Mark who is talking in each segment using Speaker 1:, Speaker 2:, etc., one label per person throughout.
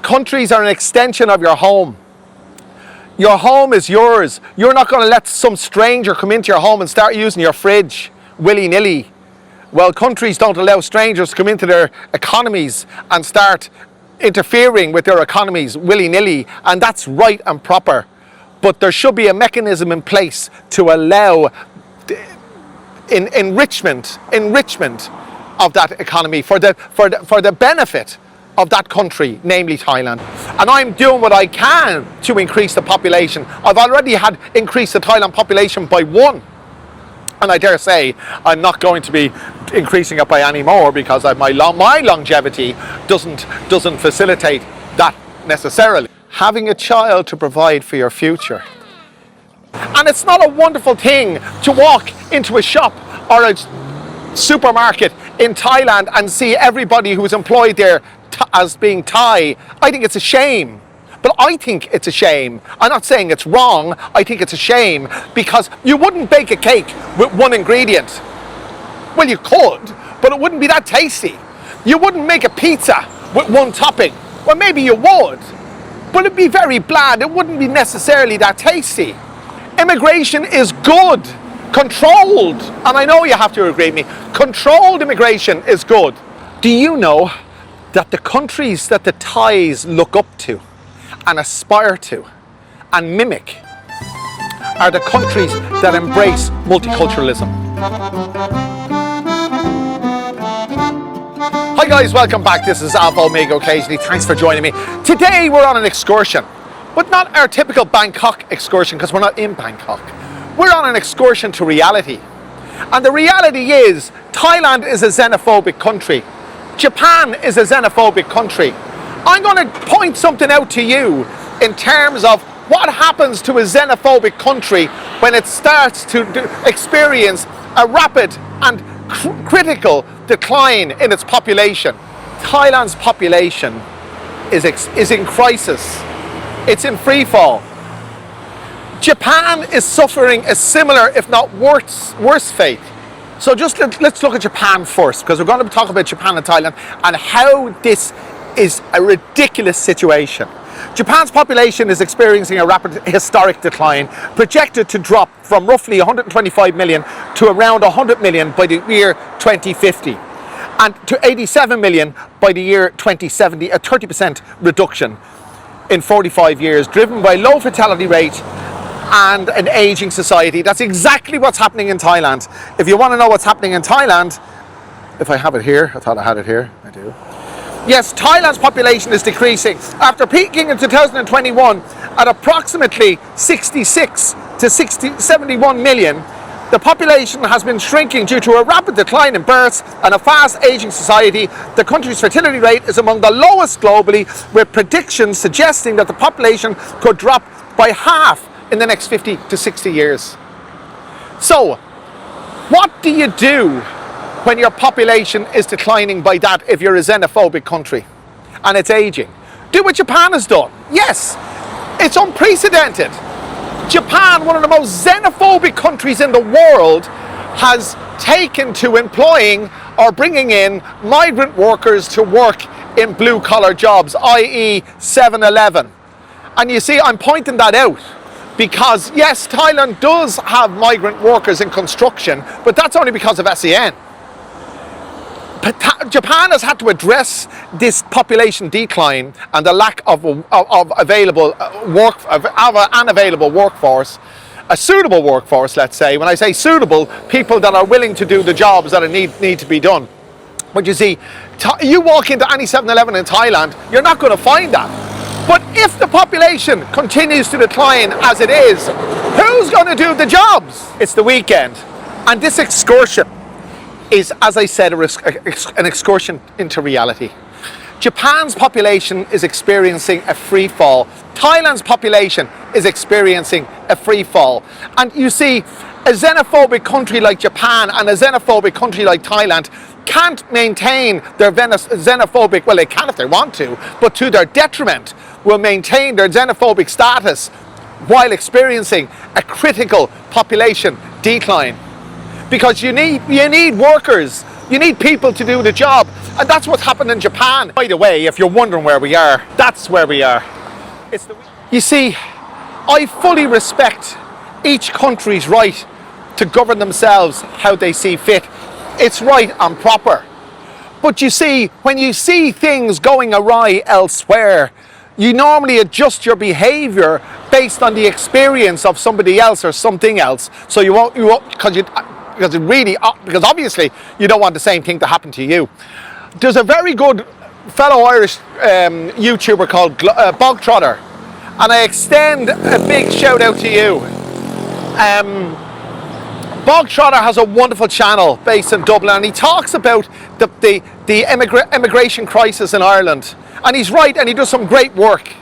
Speaker 1: countries are an extension of your home. Your home is yours. You're not going to let some stranger come into your home and start using your fridge willy-nilly. Well, countries don't allow strangers to come into their economies and start interfering with their economies willy-nilly, and that's right and proper. But there should be a mechanism in place to allow enrichment of that economy for the benefit of that country, namely Thailand. And I'm doing what I can to increase the population. I've already had increased the Thailand population by 1. And I dare say I'm not going to be increasing it by any more, because my longevity doesn't facilitate that necessarily. Having a child to provide for your future. And it's not a wonderful thing to walk into a shop or a supermarket in Thailand and see everybody who's employed there as being Thai. I think it's a shame. But I think it's a shame. I'm not saying it's wrong. I think it's a shame, because you wouldn't bake a cake with 1 ingredient. Well, you could, but it wouldn't be that tasty. You wouldn't make a pizza with 1 topping. Well, maybe you would, but it'd be very bland. It wouldn't be necessarily that tasty. Immigration is good, controlled, and I know you have to agree with me. Controlled immigration is good. Do you know that the countries that the Thais look up to and aspire to and mimic are the countries that embrace multiculturalism? Hi guys, welcome back. This is Alpha Omega occasionally. Thanks for joining me. Today we're on an excursion, but not our typical Bangkok excursion, because we're not in Bangkok. We're on an excursion to reality. And the reality is, Thailand is a xenophobic country. Japan is a xenophobic country. I'm going to point something out to you in terms of what happens to a xenophobic country when it starts to experience a rapid and critical decline in its population. Thailand's population is in crisis. It's in free fall. Japan is suffering a similar, if not worse fate. So just let's look at Japan first, because we're going to talk about Japan and Thailand and how this is a ridiculous situation. Japan's population is experiencing a rapid historic decline, projected to drop from roughly 125 million to around 100 million by the year 2050, and to 87 million by the year 2070, a 30% reduction in 45 years, driven by low fertility rate and an aging society. That's exactly what's happening in Thailand. If you want to know what's happening in Thailand, if I have it here, I thought I had it here, I do. Yes, Thailand's population is decreasing. After peaking in 2021 at approximately 66 to 71 million, the population has been shrinking due to a rapid decline in births and a fast aging society. The country's fertility rate is among the lowest globally, with predictions suggesting that the population could drop by half in the next 50 to 60 years. So, what do you do when your population is declining by that if you're a xenophobic country and it's aging? Do what Japan has done. Yes, it's unprecedented. Japan, one of the most xenophobic countries in the world, has taken to employing or bringing in migrant workers to work in blue-collar jobs, i.e. 7-Eleven. And you see, I'm pointing that out because, yes, Thailand does have migrant workers in construction, but that's only because of SEN. But Japan has had to address this population decline and the lack of available unavailable workforce, a suitable workforce, let's say. When I say suitable, people that are willing to do the jobs that need to be done. But you see, you walk into any 7-Eleven in Thailand, you're not going to find that. But if the population continues to decline as it is, who's going to do the jobs? It's the weekend. And this excursion is, as I said, an excursion into reality. Japan's population is experiencing a free fall. Thailand's population is experiencing a free fall. And you see, a xenophobic country like Japan and a xenophobic country like Thailand can't maintain their xenophobic, well, they can if they want to, but to their detriment, will maintain their xenophobic status while experiencing a critical population decline. Because you need workers You need people to do the job. And that's what's happened in Japan. By the way, if you're wondering where we are, that's where we are. You see, I fully respect each country's right to govern themselves how they see fit. It's right and proper. But you see, when you see things going awry elsewhere, you normally adjust your behaviour based on the experience of somebody else or something else. So you won't because obviously you don't want the same thing to happen to you. There's a very good fellow Irish YouTuber called Bog Trotter, and I extend a big shout out to you. Bog Trotter has a wonderful channel based in Dublin, and he talks about the immigration crisis in Ireland. And he's right, and he does some great work.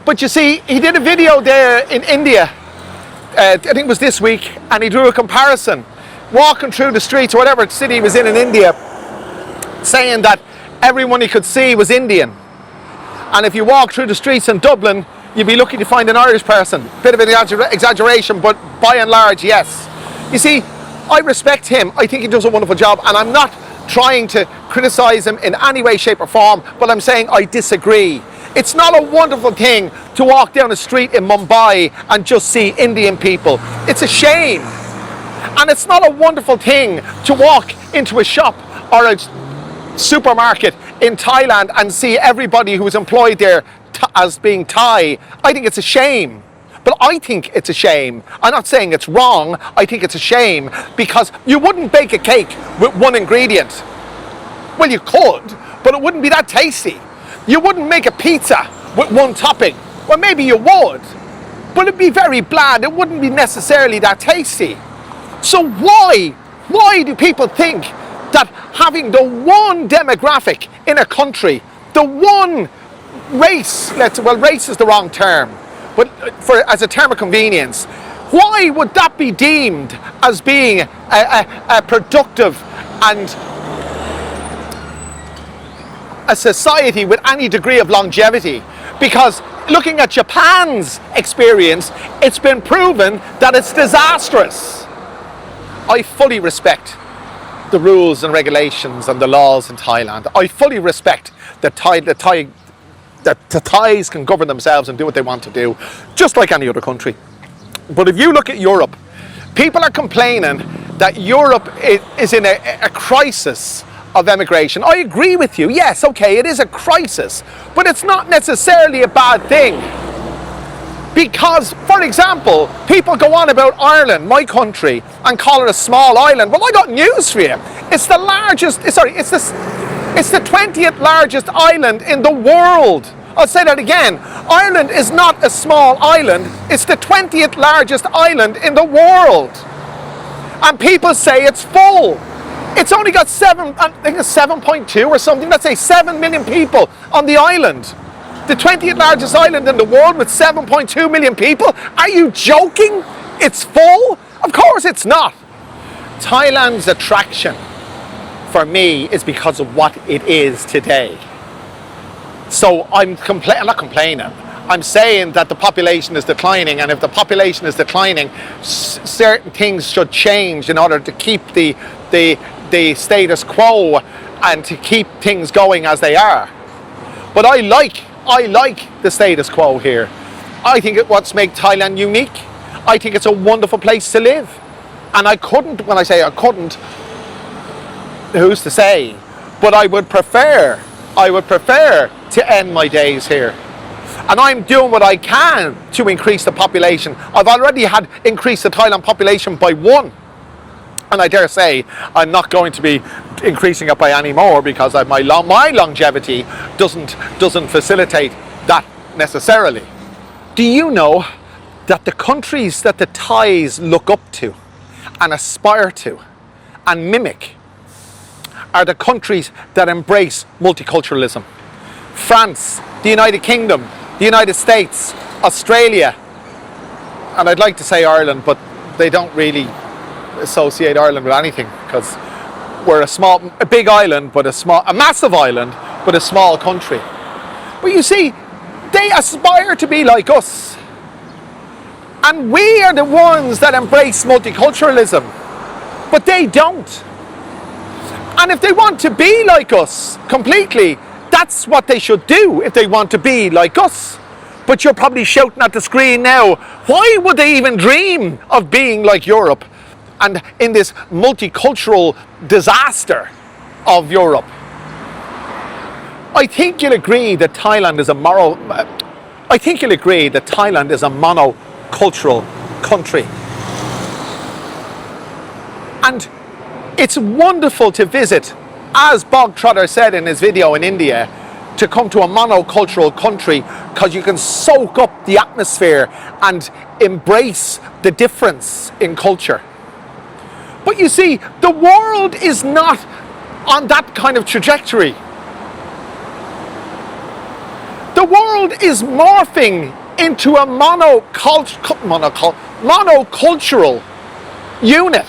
Speaker 1: But you see, he did a video there in India, I think it was this week, and he drew a comparison, walking through the streets or whatever city he was in India, saying that everyone he could see was Indian. And if you walk through the streets in Dublin, you'd be lucky to find an Irish person. Bit of an exaggeration, but by and large, yes. You see, I respect him. I think he does a wonderful job, and I'm not trying to criticise him in any way, shape or form, but I'm saying I disagree. It's not a wonderful thing to walk down a street in Mumbai and just see Indian people. It's a shame. And it's not a wonderful thing to walk into a shop or a supermarket in Thailand and see everybody who's employed there as being Thai. I think it's a shame. But I think it's a shame. I'm not saying it's wrong. I think it's a shame because you wouldn't bake a cake with one ingredient. Well, you could, but it wouldn't be that tasty. You wouldn't make a pizza with one topping. Well, maybe you would, but it'd be very bland. It wouldn't be necessarily that tasty. So why do people think that having the one demographic in a country, the one race, race is the wrong term, but as a term of convenience, why would that be deemed as being a productive and a society with any degree of longevity? Because looking at Japan's experience, it's been proven that it's disastrous. I fully respect the rules and regulations and the laws in Thailand. I fully respect that the Thais can govern themselves and do what they want to do, just like any other country. But if you look at Europe, people are complaining that Europe is in a crisis of emigration. I agree with you. Yes, okay, it is a crisis, but it's not necessarily a bad thing. Because, for example, people go on about Ireland, my country, and call it a small island. Well, I got news for you. It's the largest, it's the 20th largest island in the world. I'll say that again. Ireland is not a small island. It's the 20th largest island in the world. And people say it's full. It's only got 7.2 or something. Let's say 7 million people on the island. The 20th largest island in the world with 7.2 million people? Are you joking? It's full? Of course it's not. Thailand's attraction for me is because of what it is today. So I'm not complaining. I'm saying that the population is declining, and if the population is declining, certain things should change in order to keep the status quo and to keep things going as they are. But I like the status quo here. I think it's what makes Thailand unique. I think it's a wonderful place to live. And when I say I couldn't, who's to say? But I would prefer to end my days here. And I'm doing what I can to increase the population. I've already had increased the Thailand population by 1. And I dare say I'm not going to be increasing it by any more because my longevity doesn't facilitate that necessarily. Do you know that the countries that the Thais look up to and aspire to and mimic are the countries that embrace multiculturalism? France, the United Kingdom, the United States, Australia, and I'd like to say Ireland, but they don't really associate Ireland with anything because we're a big island, but a massive island, but a small country. But you see, they aspire to be like us. And we are the ones that embrace multiculturalism, but they don't. And if they want to be like us completely, that's what they should do if they want to be like us. But you're probably shouting at the screen now, why would they even dream of being like Europe and in this multicultural disaster of Europe? I think you'll agree that Thailand is a monocultural country. And it's wonderful to visit, as Bog Trotter said in his video in India, to come to a monocultural country because you can soak up the atmosphere and embrace the difference in culture. But you see, the world is not on that kind of trajectory. The world is morphing into a monocultural unit.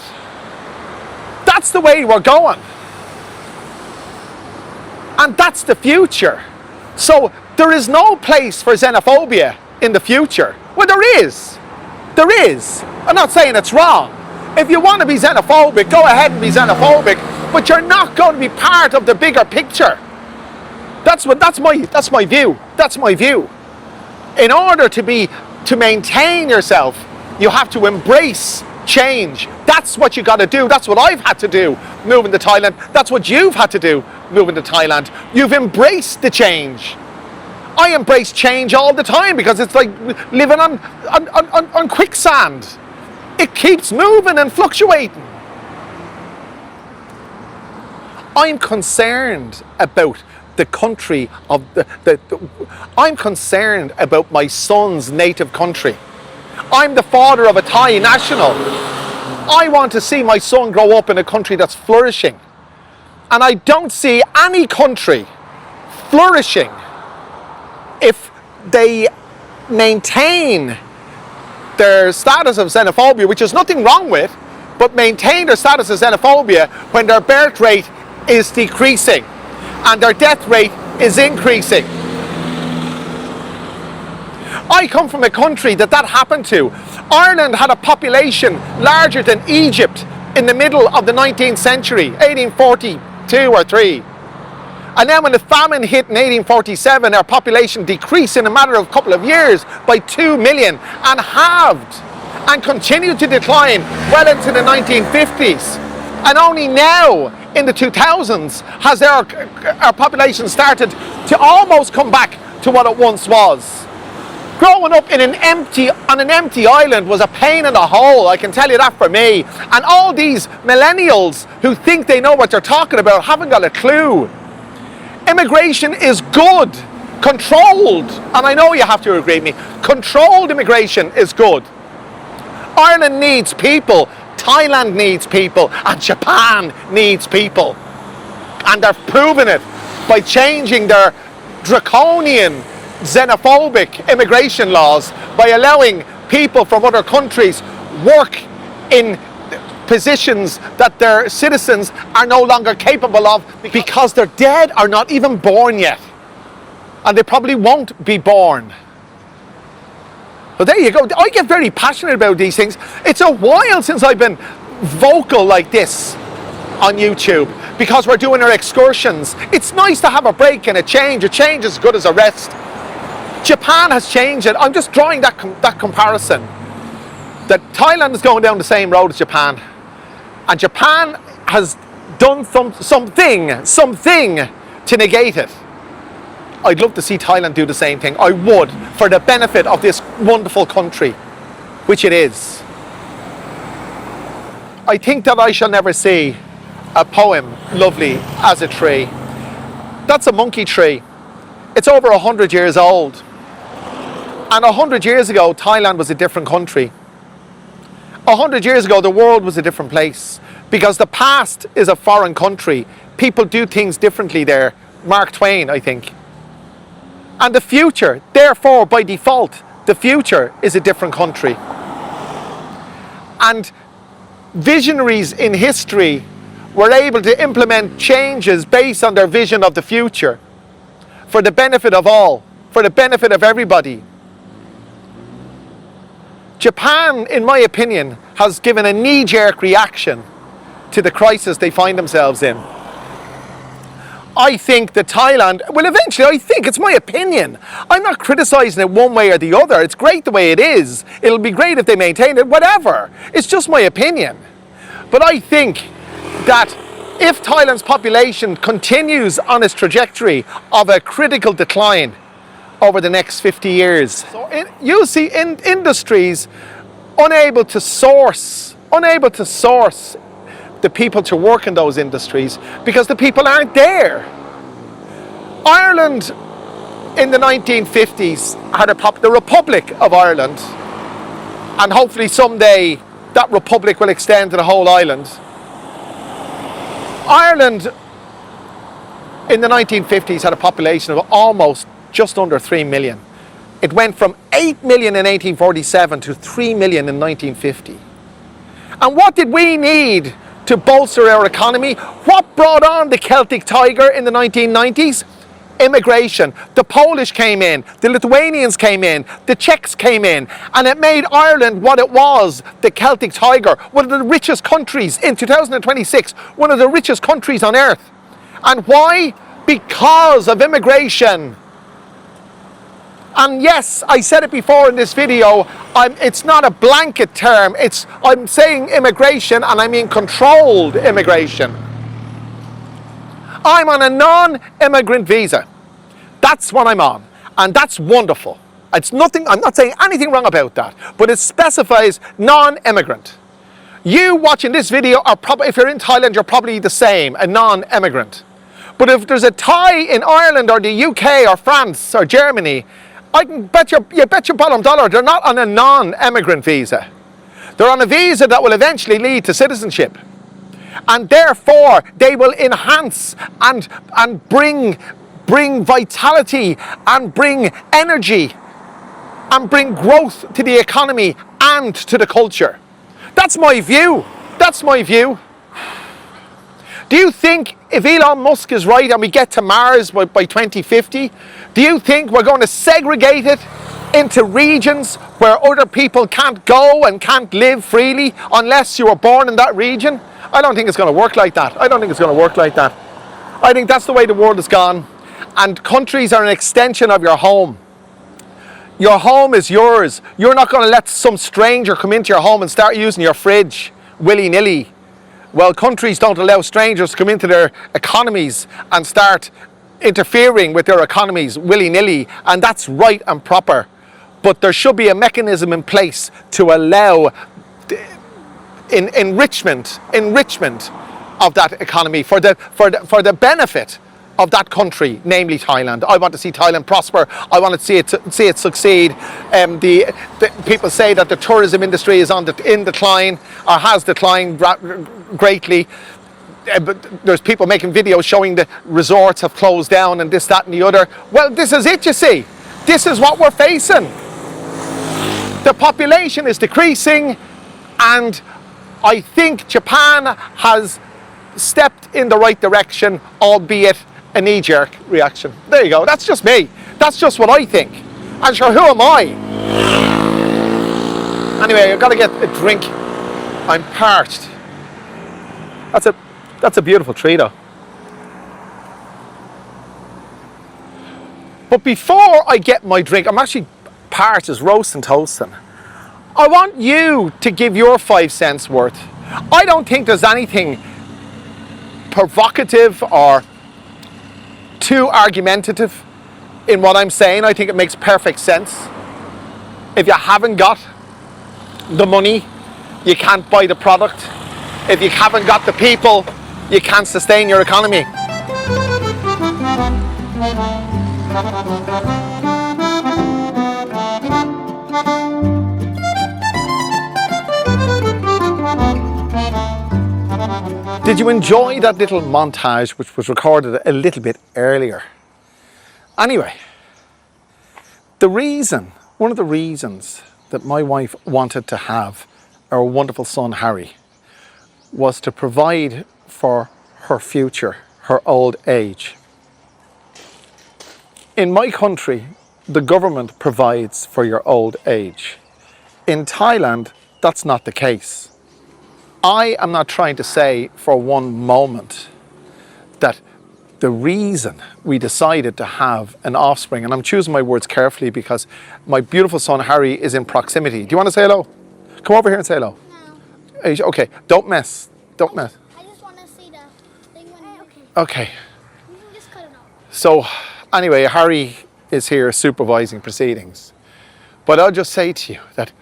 Speaker 1: That's the way we're going. And that's the future. So there is no place for xenophobia in the future. Well, there is. There is. I'm not saying it's wrong. If you want to be xenophobic, go ahead and be xenophobic, but you're not going to be part of the bigger picture. That's my view. That's my view. In order to maintain yourself, you have to embrace change. That's what you got to do. That's what I've had to do moving to Thailand. That's what you've had to do moving to Thailand. You've embraced the change. I embrace change all the time because it's like living on quicksand. It keeps moving and fluctuating. I'm concerned about the country of I'm concerned about my son's native country. I'm the father of a Thai national. I want to see my son grow up in a country that's flourishing. And I don't see any country flourishing if they maintain their status of xenophobia, which there's nothing wrong with, but maintain their status of xenophobia when their birth rate is decreasing and their death rate is increasing. I come from a country that happened to. Ireland had a population larger than Egypt in the middle of the 19th century, 1842 or 3. And then when the famine hit in 1847, our population decreased in a matter of a couple of years by 2 million and halved and continued to decline well into the 1950s. And only now in the 2000s has our population started to almost come back to what it once was. Growing up on an empty island was a pain in the hole, I can tell you that for me. And all these millennials who think they know what they're talking about haven't got a clue. Immigration is good, controlled, and I know you have to agree with me, controlled immigration is good. Ireland needs people, Thailand needs people, and Japan needs people. And they're proving it by changing their draconian xenophobic immigration laws by allowing people from other countries work in positions that their citizens are no longer capable of because they're dead or not even born yet. And they probably won't be born. But there you go. I get very passionate about these things. It's a while since I've been vocal like this on YouTube because we're doing our excursions. It's nice to have a break and a change. A change is as good as a rest. Japan has changed it. I'm just drawing that comparison. That Thailand is going down the same road as Japan. And Japan has done something to negate it. I'd love to see Thailand do the same thing. I would, for the benefit of this wonderful country, which it is. I think that I shall never see a poem lovely as a tree. That's a monkey tree. It's over 100 years old. And 100 years ago, Thailand was a different country. 100 years ago, the world was a different place. Because the past is a foreign country. People do things differently there. Mark Twain, I think. And the future, therefore, by default, the future is a different country. And visionaries in history were able to implement changes based on their vision of the future for the benefit of all, for the benefit of everybody. Japan, in my opinion, has given a knee-jerk reaction to the crisis they find themselves in. I think that Thailand, well, eventually, I think, it's my opinion. I'm not criticising it one way or the other. It's great the way it is. It'll be great if they maintain it, whatever. It's just my opinion. But I think that if Thailand's population continues on its trajectory of a critical decline over the next 50 years, so you'll see industries unable to source the people to work in those industries because the people aren't there. Ireland in the 1950s had the Republic of Ireland, and hopefully someday that republic will extend to the whole island. Ireland in the 1950s had a population of almost just under 3 million. It went from 8 million in 1847 to 3 million in 1950. And what did we need to bolster our economy? What brought on the Celtic Tiger in the 1990s? Immigration. The Polish came in, the Lithuanians came in, the Czechs came in, and it made Ireland what it was, the Celtic Tiger, one of the richest countries in 2026, one of the richest countries on earth. And why? Because of immigration. And yes, I said it before in this video, it's not a blanket term, I'm saying immigration, and I mean controlled immigration. I'm on a non-immigrant visa. That's what I'm on, and that's wonderful. It's nothing, I'm not saying anything wrong about that, but it specifies non-immigrant. You watching this video are probably, if you're in Thailand, you're probably the same, a non-immigrant. But if there's a Thai in Ireland or the UK or France or Germany, I can bet you bet your bottom dollar they're not on a non-immigrant visa. They're on a visa that will eventually lead to citizenship. And therefore, they will enhance and bring vitality and bring energy and bring growth to the economy and to the culture. That's my view. That's my view. Do you think if Elon Musk is right and we get to Mars by 2050, do you think we're going to segregate it into regions where other people can't go and can't live freely unless you were born in that region? I don't think it's going to work like that. I don't think it's going to work like that. I think that's the way the world has gone. And countries are an extension of your home. Your home is yours. You're not going to let some stranger come into your home and start using your fridge willy-nilly. Well, countries don't allow strangers to come into their economies and start interfering with their economies willy-nilly, and that's right and proper. But there should be a mechanism in place to allow enrichment of that economy for the benefit of that country, namely Thailand. I want to see Thailand prosper. I want to see it succeed. People say that the tourism industry is in decline or has declined greatly. But there's people making videos showing the resorts have closed down and this, that and the other. Well, this is it, you see. This is what we're facing. The population is decreasing, and I think Japan has stepped in the right direction, albeit a knee-jerk reaction. There you go. That's just me. That's just what I think. And sure, who am I? Anyway, I've got to get a drink. I'm parched. That's a beautiful tree, though. But before I get my drink, I'm actually parched as roasting toasting. I want you to give your 5 cents worth. I don't think there's anything provocative or too argumentative in what I'm saying. I think it makes perfect sense. If you haven't got the money, you can't buy the product. If you haven't got the people, you can't sustain your economy. Did you enjoy that little montage which was recorded a little bit earlier? Anyway, one of the reasons that my wife wanted to have our wonderful son Harry was to provide for her future, her old age. In my country, the government provides for your old age. In Thailand, that's not the case. I am not trying to say for one moment that the reason we decided to have an offspring, and I'm choosing my words carefully because my beautiful son Harry is in proximity. Do you want to say hello? Come over here and say hello. No. Okay, don't mess. Don't mess.
Speaker 2: I just want to see the thing when
Speaker 1: Okay.
Speaker 2: You can just cut it off.
Speaker 1: So, anyway, Harry is here supervising proceedings. But I'll just say to you that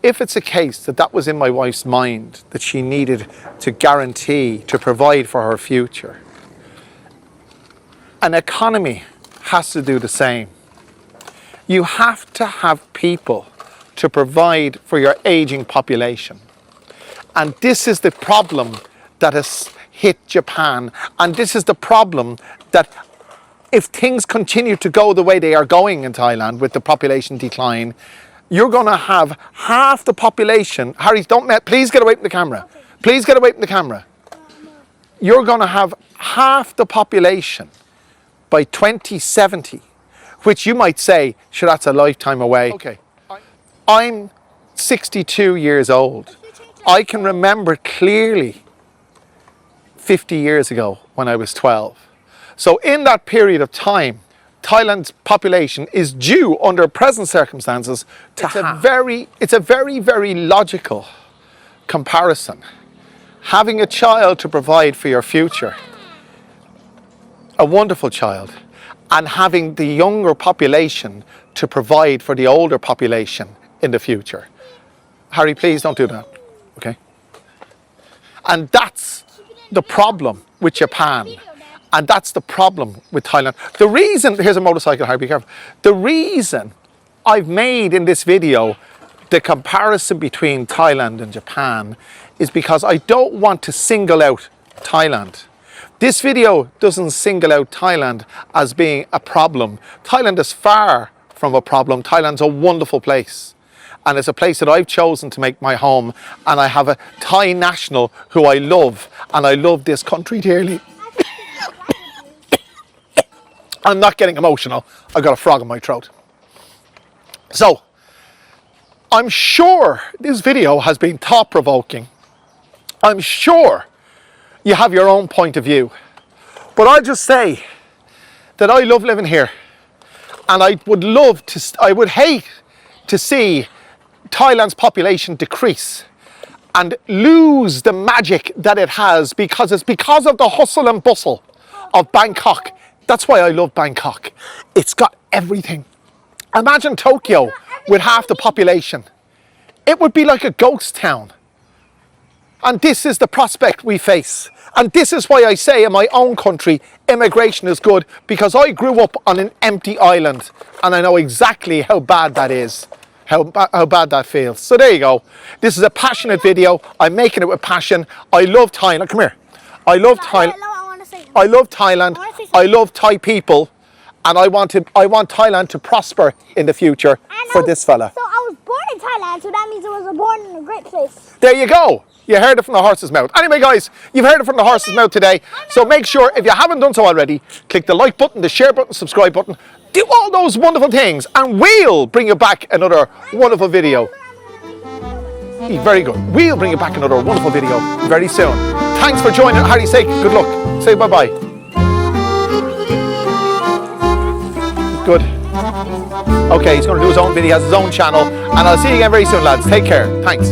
Speaker 1: if it's a case that that was in my wife's mind, that she needed to guarantee, to provide for her future, an economy has to do the same. You have to have people to provide for your aging population. And this is the problem that has hit Japan. And this is the problem that if things continue to go the way they are going in Thailand with the population decline, you're going to have half the population. Harry, please get away from the camera.
Speaker 2: Okay.
Speaker 1: Please get away from the camera. You're going to have half the population by 2070, which you might say, sure, that's a lifetime away. Okay. I'm 62 years old. I can remember clearly 50 years ago when I was 12. So in that period of time, Thailand's population is due, under present circumstances, to it's a very, very logical comparison. Having a child to provide for your future, a wonderful child, and having the younger population to provide for the older population in the future. Harry, please don't do that, okay? And that's the problem with Japan. And that's the problem with Thailand. The reason, here's a motorcycle, Harry, be careful. The reason I've made in this video the comparison between Thailand and Japan is because I don't want to single out Thailand. This video doesn't single out Thailand as being a problem. Thailand is far from a problem. Thailand's a wonderful place. And it's a place that I've chosen to make my home. And I have a Thai national who I love. And I love this country dearly. I'm not getting emotional. I've got a frog in my throat. So, I'm sure this video has been thought-provoking. I'm sure you have your own point of view. But I'll just say that I love living here. And I would hate to see Thailand's population decrease and lose the magic that it has, because it's because of the hustle and bustle of Bangkok. That's why I love Bangkok. It's got everything. Imagine Tokyo with half the population. It would be like a ghost town. And this is the prospect we face. And this is why I say in my own country, immigration is good, because I grew up on an empty island and I know exactly how bad that is, how bad that feels. So there you go. This is a passionate video. I'm making it with passion. I love Thailand. Come here. I love Thailand. I love Thailand. I love Thai people, and I want Thailand to prosper in the future for this fella.
Speaker 2: So I was born in Thailand, so that means I was born in a great place.
Speaker 1: There you go. You heard it from the horse's mouth. Anyway, guys, you've heard it from the horse's mouth today. So make sure, if you haven't done so already, click the like button, the share button, subscribe button. Do all those wonderful things, and we'll bring you back another wonderful video. Very good. We'll bring you back another wonderful video very soon. Thanks for joining. Harry, say good luck. Say bye-bye. Good. Okay, he's going to do his own video. He has his own channel. And I'll see you again very soon, lads. Take care. Thanks.